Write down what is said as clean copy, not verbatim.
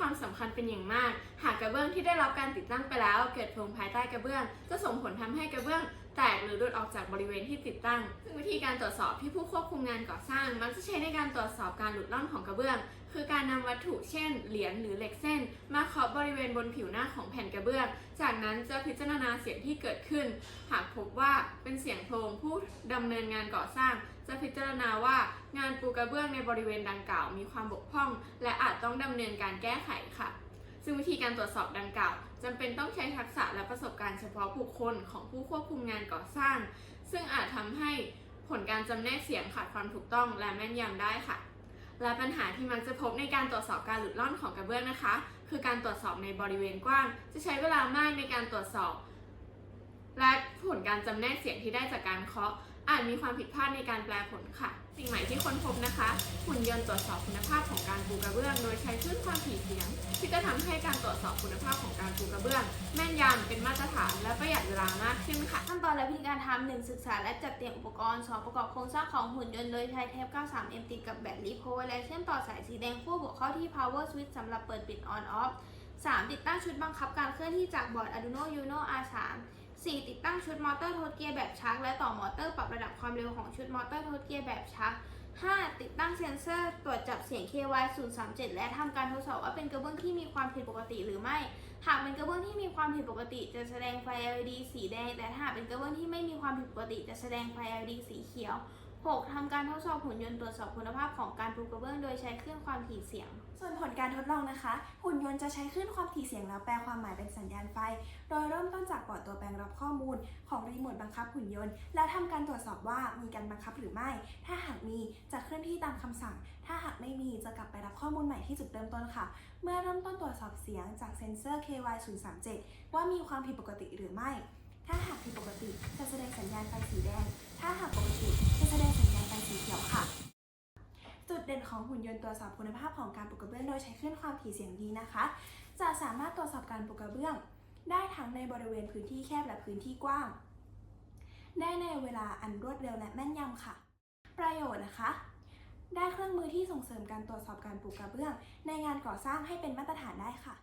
ความสำคัญเป็นอย่างมากหากกระเบื้องที่ได้รับการติดตั้งไปแล้วเกิดโพรงภายใต้กระเบื้องจะส่งผลทำให้กระเบื้องแตกหรือหลุดออกจากบริเวณที่ติดตั้งซึ่งวิธีการตรวจสอบที่ผู้ควบคุมงานก่อสร้างมักจะใช้ในการตรวจสอบการหลุดร่อนของกระเบื้องคือการนำวัตถุเช่นเหรียญหรือเหล็กเส้นมาเคาะบริเวณบนผิวหน้าของแผ่นกระเบื้องจากนั้นจะพิจารณาเสียงที่เกิดขึ้นหากพบว่าเป็นเสียงโพรงผู้ดำเนินงานก่อสร้างจะพิจารณาว่างานปูกระเบื้องในบริเวณดังกล่าวมีความบกพร่องและอาจต้องดำเนินการแก้ไขค่ะซึ่งวิธีการตรวจสอบดังกล่าวจำเป็นต้องใช้ทักษะและประสบการณ์เฉพาะบุคคลของผู้ควบคุมงานก่อสร้างซึ่งอาจทำให้ผลการจำแนกเสียงขาดความถูกต้องและแม่นยำได้ค่ะและปัญหาที่มักจะพบในการตรวจสอบการหลุดร่อนของกระเบื้องนะคะคือการตรวจสอบในบริเวณกว้างจะใช้เวลามากในการตรวจสอบและผลการจำแนกเสียงที่ได้จากการเคาะอาจมีความผิดพลาดในการแปลผลค่ะสิ่งใหม่ที่ค้นพบนะคะหุ่นยนต์ตรวจสอบคุณภาพของการปูกระเบื้องโดยใช้คลื่นความถี่เสียงที่จะทำให้การตรวจสอบคุณภาพของการปูกระเบื้องแม่นยำเป็นมาตรฐานและประหยัดเวลามากขึ้นค่ะขั้นตอนและวิธีการทำ 1. ศึกษาและจัดเตรียมอุปกรณ์ 2. ประกอบโครงสร้างของหุ่นยนต์โดยใช้เทป 93M ติดกับแบตลิโพและเชื่อมต่อสายสีแดงขั้วบวกเข้าที่ power switch สำหรับเปิดปิด on off 3. ติดตั้งชุดบังคับการเคลื่อนที่จากบอร์ด Arduino Uno R3 4. ติดตั้งชุดมอเตอร์โทสเกียร์แบบชักและต่อมอเตอร์ปรับระดับความเร็วของชุดมอเตอร์โทสเกียร์แบบชัก 5. ติดตั้งเซ็นเซอร์ตรวจจับเสียง KY037 และทำการทดสอบว่าเป็นกระเบื้องที่มีความผิดปกติหรือไม่ หากเป็นกระเบื้องที่มีความผิดปกติจะแสดงไฟ LED สีแดงแต่ถ้าหากเป็นกระเบื้องที่ไม่มีความผิดปกติจะแสดงไฟ LED สีเขียว 6. ทำการทดสอบหุ่นยนต์ตรวจสอบคุณภาพของการปูกระเบื้องโดยใช้คลื่นความถี่เสียงส่วนผลการทดลองนะคะ หุ่นยนต์จะใช้คลื่นความถี่เสียงแล้วแปลความหมายเป็นสัญญาณไฟ โดยเริ่มต้นจากบอร์ดตัวแปลงรับข้อมูลของรีโมทบังคับหุ่นยนต์แล้วทำการตรวจสอบว่ามีการบังคับหรือไม่ ถ้าหากมีจะเคลื่อนที่ตามคำสั่ง ถ้าหากไม่มีจะกลับไปรับข้อมูลใหม่ที่จุดเริ่มต้นค่ะ เมื่อเริ่มต้นตรวจสอบเสียงจากเซ็นเซอร์ KY037 ว่ามีความผิดปกติหรือไม่ ถ้าหากผิดปกติจะแสดงสัญญาณไฟสีแดง ถ้าหากปกติจะแสดงสัญญาณไฟสีเขียวค่ะ จุดเด่นของหุ่นยนต์ตรวจสอบคุณภาพของการปูกระเบื้องโดยใช้คลื่นความถี่เสียงดีนะคะ จะสามารถตรวจสอบการปูกระเบื้องได้ทั้งในบริเวณพื้นที่แคบและพื้นที่กว้าง ได้ในเวลาอันรวดเร็วและแม่นยำค่ะ ประโยชน์นะคะ ได้เครื่องมือที่ส่งเสริมการตรวจสอบการปูกระเบื้องในงานก่อสร้างให้เป็นมาตรฐานได้ค่ะ